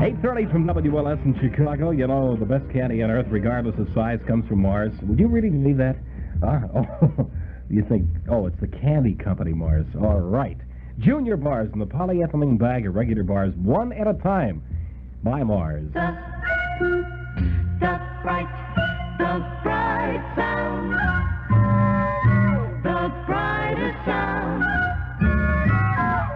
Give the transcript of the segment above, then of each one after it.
8:30 from WLS in Chicago. You know, the best candy on earth, regardless of size, comes from Mars. Would you really believe that? You think, it's the candy company, Mars. All right. Junior bars in the polyethylene bag of regular bars, one at a time, by Mars. The bright sound, the brightest sound,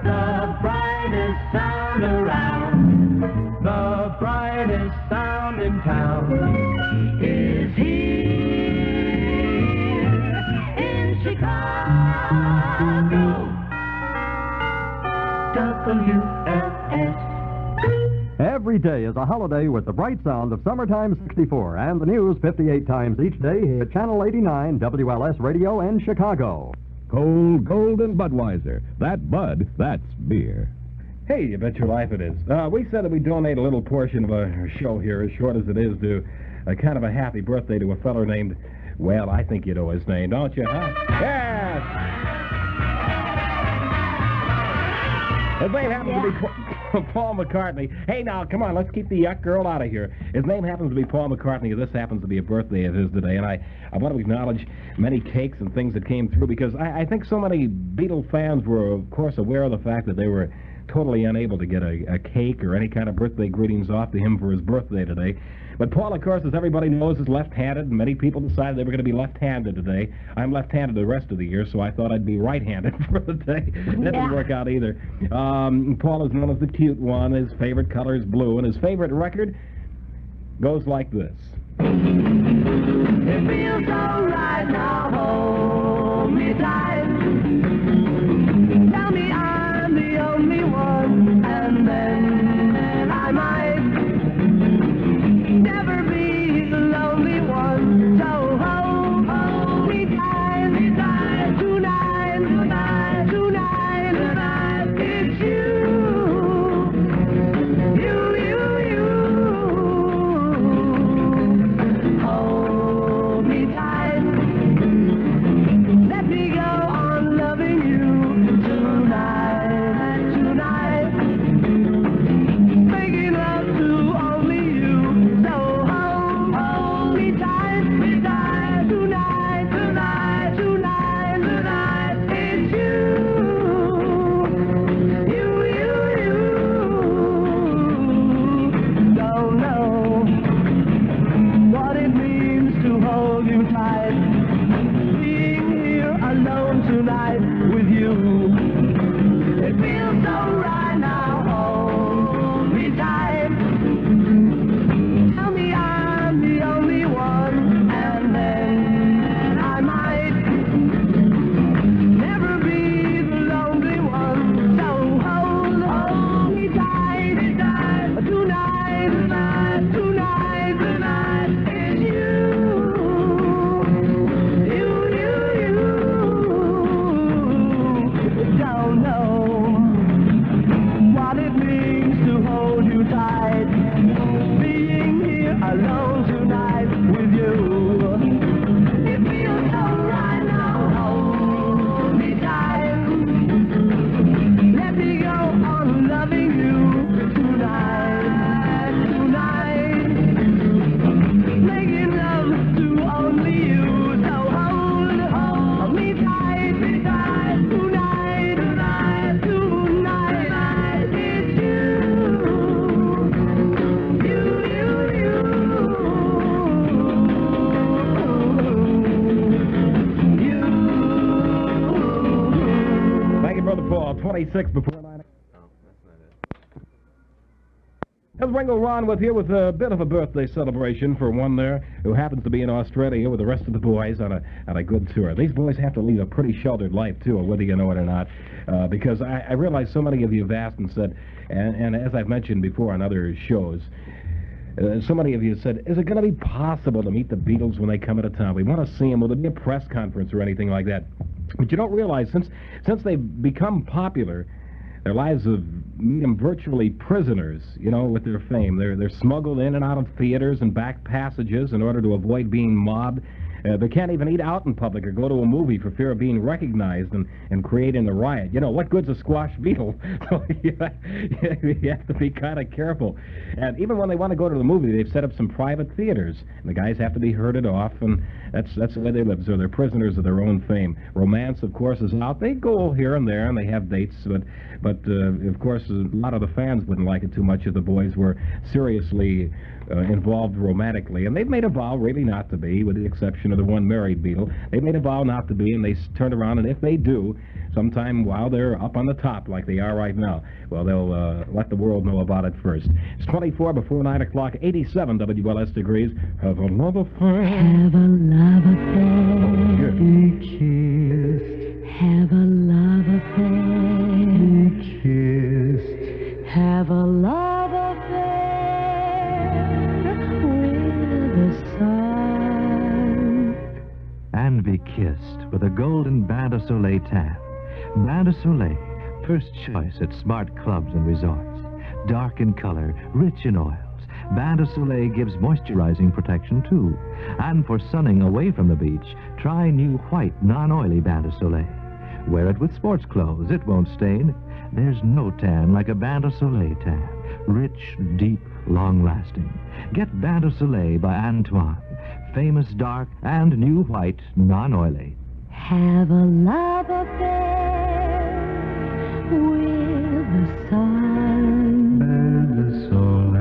the brightest sound around, the brightest sound in town is here in Chicago. WLS. Every day is a holiday with the bright sound of Summertime 64 and the news 58 times each day here at Channel 89 WLS Radio in Chicago. Cold, golden Budweiser. That Bud, that's beer. Hey, you bet your life it is. We said that we donate a little portion of our show here, as short as it is, to a kind of a happy birthday to a feller named, well, I think you know his name, don't you, huh? Yes! His name happens to be Paul McCartney. Hey, now, come on, let's keep the yuck girl out of here. His name happens to be Paul McCartney, and this happens to be a birthday of his today, and I want to acknowledge many cakes and things that came through, because I think so many Beatle fans were, of course, aware of the fact that they were totally unable to get a cake or any kind of birthday greetings off to him for his birthday today. But Paul, of course, as everybody knows, is left-handed, and many people decided they were going to be left-handed today. I'm left-handed the rest of the year, so I thought I'd be right-handed for the day. That didn't work out either. Paul is known as the cute one. His favorite color is blue, and his favorite record goes like this. It feels so right now, hold me tight. Tell me I'm the only one, and then I might never be the lonely one. So hold me tight, tonight, tonight, tonight, tonight. It's you. Hold me tight. Let me go on loving you tonight, tonight. Making love to only you. So hold me tight, tonight, tonight, tonight, tonight. It's you. Don't know what it means to hold you tight. Being here alone tonight with you. It feels so right now. Hold me tight. Tell me I'm the only one, and then I might never be the lonely one. So hold me tight, tonight, tonight, tonight, tonight. It's you. Don't know what it means to hold you tight. Being here alone tonight with you. It feels so right now. Hold me tight. Let me go on loving you tonight, tonight. Making love to only you. So hold me tight, tonight, tonight, tonight. It's you. Thank you, Brother Paul. 26 before 9. Here's Ringo Ron with you with a bit of a birthday celebration for one there who happens to be in Australia with the rest of the boys on a good tour. These boys have to lead a pretty sheltered life, too, whether you know it or not, because I realize so many of you have asked and said, and as I've mentioned before on other shows, so many of you said, is it going to be possible to meet the Beatles when they come into town? We want to see them. Will there be a press conference or anything like that? But you don't realize, since they've become popular, their lives have made them virtually prisoners, with their fame. They're smuggled in and out of theaters and back passages in order to avoid being mobbed. They can't even eat out in public or go to a movie for fear of being recognized and creating a riot. You know, what good's a squash beetle? So you have to be kind of careful. And even when they want to go to the movie, they've set up some private theaters. And the guys have to be herded off, and that's the way they live. So they're prisoners of their own fame. Romance, of course, is out. They go here and there, and they have dates, but of course, a lot of the fans wouldn't like it too much if the boys were seriously involved romantically. And they've made a vow really not to be, with the exception of the one married beetle. They've made a vow not to be, and they turned around, and if they do, sometime while they're up on the top like they are right now, well, they'll let the world know about it first. It's 24 before 9 o'clock, 87 WLS degrees. Have a love affair. Have a love affair. Be kissed. Have a love affair. Be kissed. Have a love affair with the sun. And be kissed with a golden Bain de Soleil tan. Bain de Soleil, first choice at smart clubs and resorts. Dark in color, rich in oils, Bain de Soleil gives moisturizing protection too. And for sunning away from the beach, try new white, non-oily Bain de Soleil. Wear it with sports clothes, it won't stain. There's no tan like a Bain de Soleil tan. Rich, deep, long-lasting. Get Bain de Soleil by Antoine. Famous dark and new white, non-oily. Have a love affair with the sun. Bain de Soleil.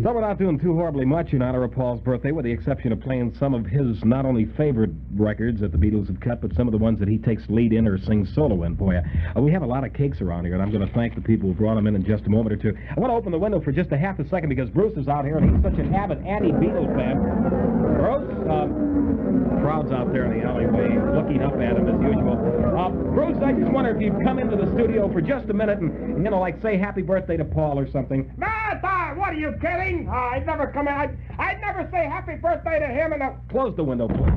So we're not doing too horribly much in honor of Paul's birthday, with the exception of playing some of his not only favorite records that the Beatles have cut, but some of the ones that he takes lead in or sings solo in for you. We have a lot of cakes around here, and I'm going to thank the people who brought them in just a moment or two. I want to open the window for just a half a second because Bruce is out here, and he's such an avid anti-Beatles fan. Bruce, crowd's out there in the alleyway looking up at him as usual. Bruce, I just wonder if you'd come into the studio for just a minute and, like say happy birthday to Paul or something. What are you kidding? I'd never come in. I'd never say happy birthday to him and Close the window, please.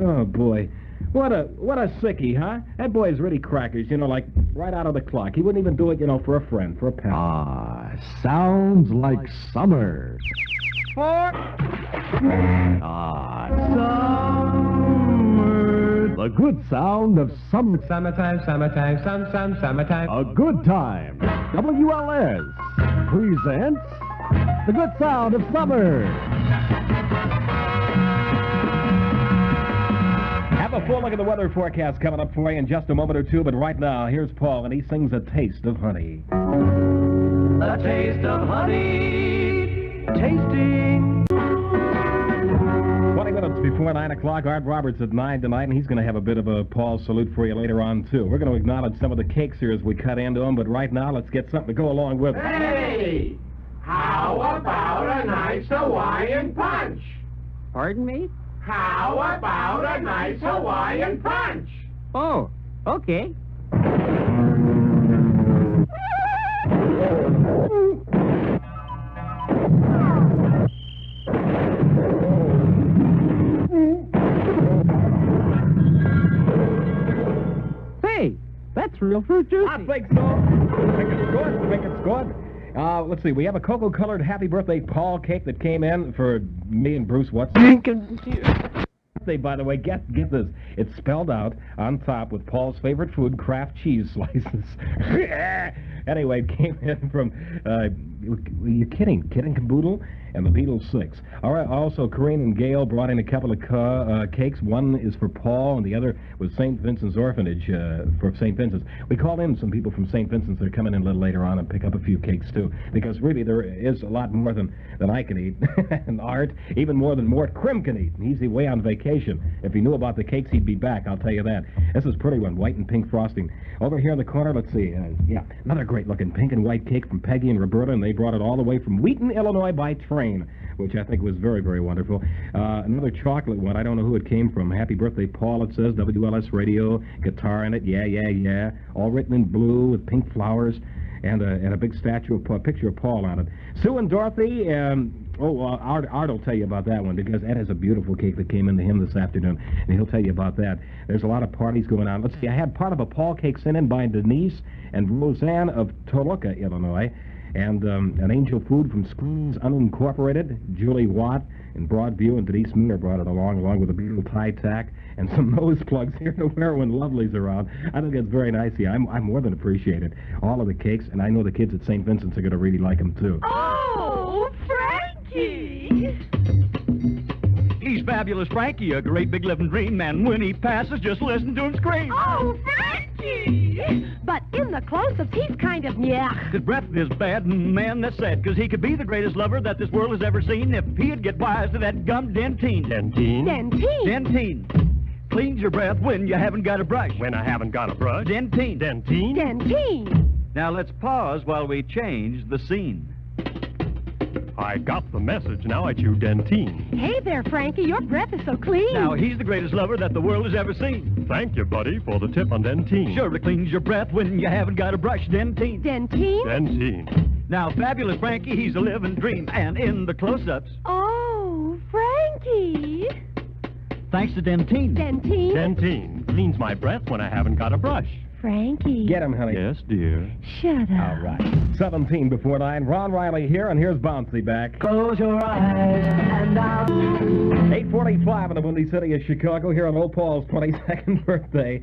Oh, boy. What a sickie, huh? That boy is really crackers, like right out of the clock. He wouldn't even do it, for a friend, for a pal. Ah, sounds like summer. Summer. The good sound of summer. Summertime, summertime. A good time. WLS presents the good sound of summer. Have a full look at the weather forecast coming up for you in just a moment or two, but right now, here's Paul, and he sings A Taste of Honey. A taste of honey. Tasting. 20 minutes before 9 o'clock, Art Roberts at 9 tonight, and he's going to have a bit of a Paul salute for you later on, too. We're going to acknowledge some of the cakes here as we cut into them, but right now, let's get something to go along with it. Hey! How about a nice Hawaiian punch? Pardon me? How about a nice Hawaiian punch? Oh, okay. Hey, that's real fruit juice. I think so. Think it's good. Let's see. We have a cocoa-colored Happy Birthday Paul cake that came in for me and Bruce Watson. By the way, get this. It's spelled out on top with Paul's favorite food, Kraft cheese slices. Anyway, it came in from, you're kidding, Kid and Caboodle and the Beatles 6. All right, also, Corinne and Gail brought in a couple of cakes. One is for Paul, and the other was St. Vincent's Orphanage for St. Vincent's. We called in some people from St. Vincent's that are coming in a little later on and pick up a few cakes, too, because really there is a lot more than I can eat. And Art, even more than Mort Krim can eat. He's away on vacation. If he knew about the cakes, he'd be back, I'll tell you that. This is a pretty one, white and pink frosting. Over here in the corner, let's see. Yeah, another great-looking pink and white cake from Peggy and Roberta, and they brought it all the way from Wheaton, Illinois by train, which I think was very, very wonderful. Another chocolate one. I don't know who it came from. Happy birthday, Paul, it says. WLS radio, guitar in it. Yeah. All written in blue with pink flowers and a big picture of Paul on it. Sue and Dorothy, Art will tell you about that one because Ed has a beautiful cake that came into him this afternoon, and he'll tell you about that. There's a lot of parties going on. Let's see, I had part of a Paul cake sent in by Denise and Roseanne of Toluca, Illinois, and an Angel Food from Schools Unincorporated, Julie Watt, in Broadview, and Denise Miller brought it along with a Beetle tie tack and some nose plugs here to wear when Lovely's around. I think it's very nice here. I'm more than appreciated. All of the cakes, and I know the kids at St. Vincent's are going to really like them, too. Oh, Frankie! He's Fabulous Frankie, a great big living dream, and when he passes, just listen to him scream. Oh, Frankie! But in the close-ups, he's kind of nyah. His breath is bad, and man, that's sad, because he could be the greatest lover that this world has ever seen if he'd get wise to that gum dentine. Dentine? Dentine. Dentine. Cleans your breath when you haven't got a brush. When I haven't got a brush? Dentine. Dentine? Dentine. Now let's pause while we change the scene. I got the message. Now I chew dentine. Hey there, Frankie. Your breath is so clean. Now he's the greatest lover that the world has ever seen. Thank you, buddy, for the tip on dentine. Sure, it cleans your breath when you haven't got a brush. Dentine. Dentine? Dentine. Now, Fabulous Frankie, he's a living dream, and in the close-ups, Oh, Frankie. thanks to Dentine. Dentine? Dentine cleans my breath when I haven't got a brush. Frankie. Get him, honey. Yes, dear. Shut up. All right. 17 before 9. Ron Riley here, and here's Bouncy back. Close your eyes and I'll 8:45 in the Windy City of Chicago, here on Old Paul's 22nd birthday.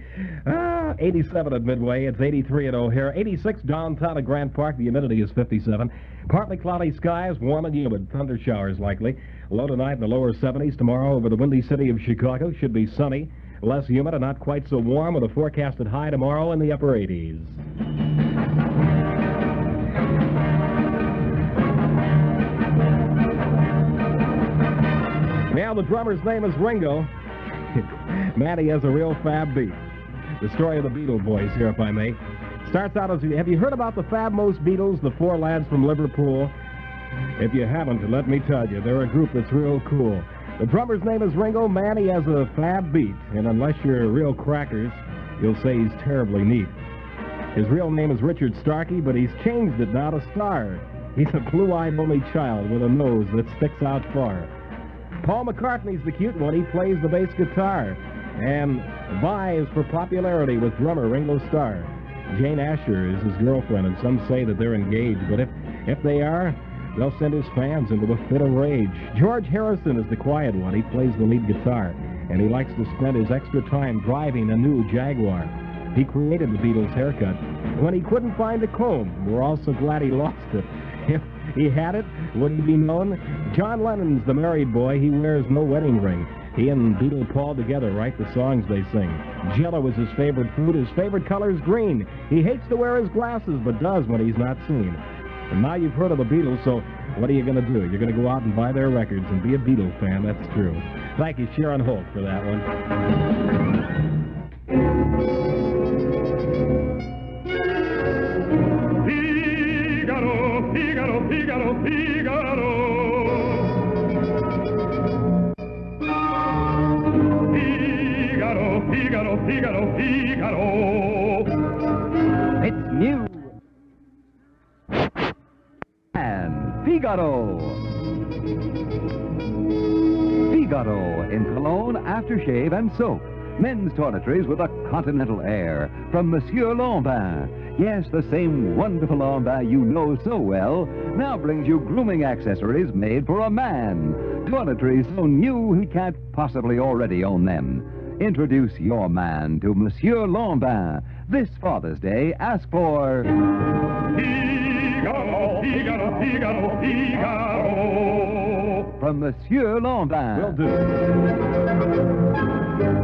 87 at Midway. It's 83 at O'Hare. 86 downtown at Grant Park. The humidity is 57. Partly cloudy skies, warm and humid. Thunder showers likely. Low tonight in the lower 70s. Tomorrow over the Windy City of Chicago should be sunny, less humid, and not quite so warm, with a forecasted high tomorrow in the upper 80s. Now, the drummer's name is Ringo. Man, he has a real fab beat. The story of the Beatle Boys here, if I may. Starts out as, have you heard about the Fabulous Beatles, the four lads from Liverpool? If you haven't, let me tell you, they're a group that's real cool. The drummer's name is Ringo. Man, he has a fab beat, and unless you're real crackers, you'll say he's terribly neat. His real name is Richard Starkey, but he's changed it now to Star. He's a blue-eyed only child with a nose that sticks out far. Paul McCartney's the cute one. He plays the bass guitar and vies for popularity with drummer Ringo Starr. Jane Asher is his girlfriend, and some say that they're engaged, but if they are, they'll send his fans into a fit of rage. George Harrison is the quiet one. He plays the lead guitar, and he likes to spend his extra time driving a new Jaguar. He created the Beatles' haircut when he couldn't find a comb. We're also glad he lost it. If he had it, would he be known? John Lennon's the married boy. He wears no wedding ring. He and Beatle Paul together write the songs they sing. Jell-O is his favorite food. His favorite color is green. He hates to wear his glasses, but does when he's not seen. And now you've heard of the Beatles, so what are you going to do? You're going to go out and buy their records and be a Beatle fan. That's true. Thank you, Sharon Holt, for that one. Figaro, Figaro, Figaro, Figaro. Figaro, Figaro, Figaro, Figaro. It's new. And Figaro. Figaro in cologne, aftershave, and soap. Men's toiletries with a continental air from Monsieur Lambin. Yes, the same wonderful Lambin you know so well now brings you grooming accessories made for a man. Toiletries so new he can't possibly already own them. Introduce your man to Monsieur Lambin. This Father's Day, ask for... Figaro, Figaro, Figaro, Figaro. From Monsieur Lambin. Will do.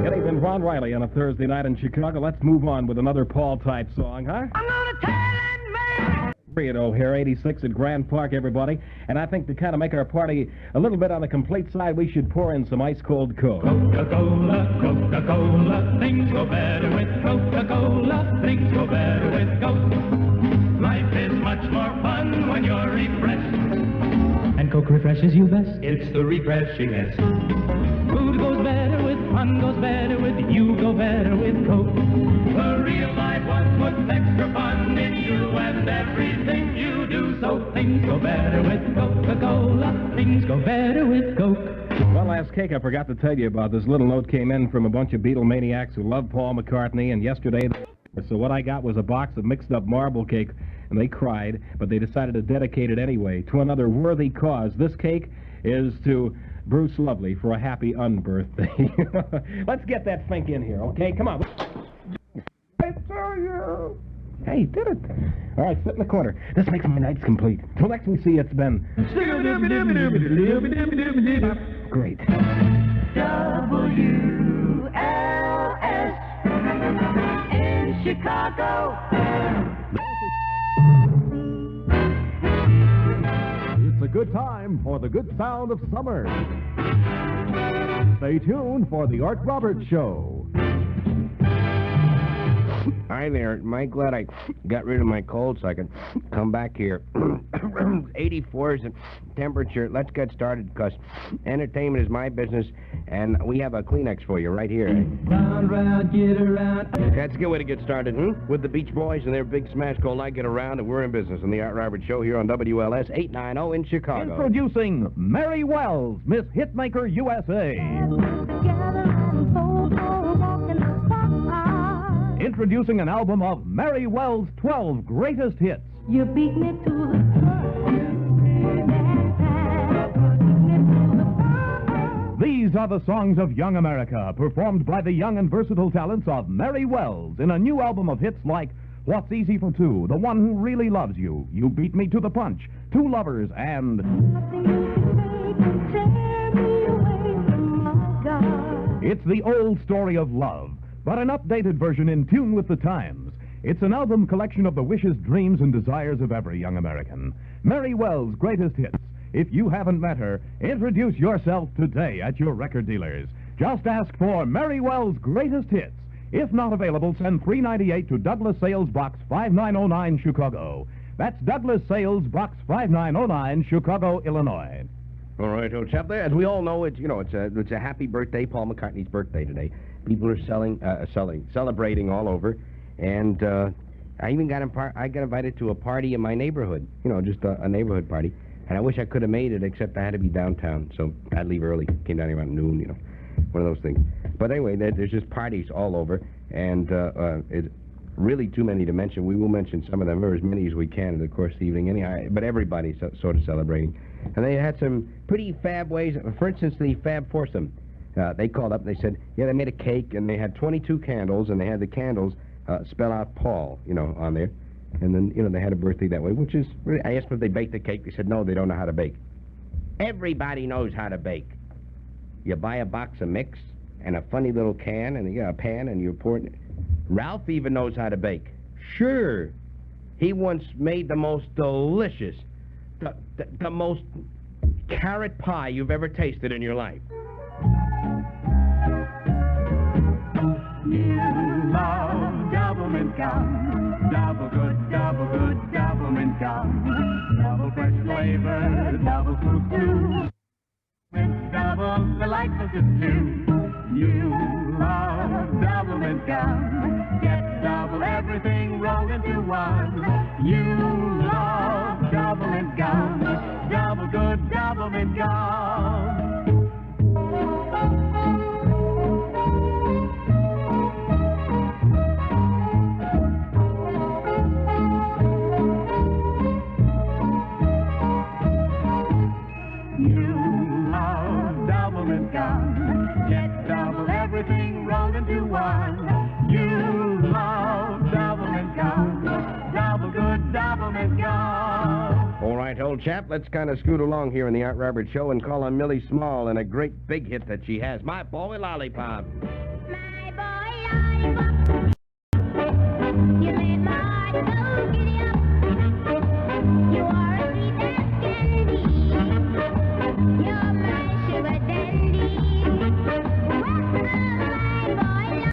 Good evening, Ron Riley on a Thursday night in Chicago. Let's move on with another Paul-type song, huh? I'm gonna tell it, man. 3 at O'Hare, 86 at Grand Park, everybody. And I think to kind of make our party a little bit on the complete side, we should pour in some ice-cold Coke. Coca-Cola, Coca-Cola, things go better with Coca-Cola, things go better with Coke. Life is much more fun when you're refreshed. And Coke refreshes you best. It's the refreshingest. Food goes better with, fun goes better with, you go better with Coke. The real life one puts extra fun in you and everything you do. So things go better with Coca-Cola, things go better with Coke. One last cake I forgot to tell you about. This little note came in from a bunch of Beatle maniacs who love Paul McCartney, and yesterday... So what I got was a box of mixed-up marble cake, and they cried, but they decided to dedicate it anyway to another worthy cause. This cake is to Bruce Lovely for a happy unbirthday. Let's get that Fink in here, okay? Come on. I tell you. Hey, did it. All right, sit in the corner. This makes my nights complete. Till next we see, it's been... Great. WLS in Chicago. It's a good time for the good sound of summer. Stay tuned for the Art Roberts Show. Hi there. Am I glad I got rid of my cold so I can come back here? 84 is the temperature. Let's get started because entertainment is my business, and we have a Kleenex for you right here. Round, round, get around. That's a good way to get started, with the Beach Boys and their big smash called I Get Around, and we're in business on the Art Roberts Show here on WLS 890 in Chicago. Introducing Mary Wells, Miss Hitmaker USA. Introducing an album of Mary Wells' 12 greatest hits. You beat me to the These are the songs of young America, performed by the young and versatile talents of Mary Wells in a new album of hits like What's Easy for Two, The One Who Really Loves You, You Beat Me to the Punch, Two Lovers, and... Nothing you can say can tear me away from my God. It's the old story of love, but an updated version in tune with the times. It's an album collection of the wishes, dreams, and desires of every young American. Mary Wells' greatest hits. If you haven't met her, introduce yourself today at your record dealers. Just ask for Mary Wells' greatest hits. If not available, send $3.98 to Douglas Sales Box 5909, Chicago. That's Douglas Sales Box 5909, Chicago, Illinois. All right, old chap. There, as we all know, it's a happy birthday, Paul McCartney's birthday today. People are celebrating all over, and I even got invited to a party in my neighborhood. Just a neighborhood party. And I wish I could have made it, except I had to be downtown, so I'd leave early. Came down here around noon, one of those things. But anyway, there's just parties all over, and it's really too many to mention. We will mention some of them, or as many as we can in the course of the evening. Anyhow, but everybody's sort of celebrating. And they had some pretty fab ways. For instance, the Fab Foursome. They called up and they said, yeah, they made a cake, and they had 22 candles, and they had the candles spell out Paul, on there. And then, they had a birthday that way, which is... I asked them if they baked the cake. They said, no, they don't know how to bake. Everybody knows how to bake. You buy a box of mix and a funny little can and a pan, and you pour it... Ralph even knows how to bake. Sure. He once made the most delicious, the most carrot pie you've ever tasted in your life. You love government gum. Double good, government gum. Double fresh flavor, double fruit too. With double the lightness is due. You love government gum. Get double everything rolled into one. You love government gum. Double good, government gum. Get double everything rolled into one. You love government gum. Double good government gum. All right, old chap, let's kind of scoot along here in the Art Roberts Show and call on Millie Small and a great big hit that she has, My Boy Lollipop.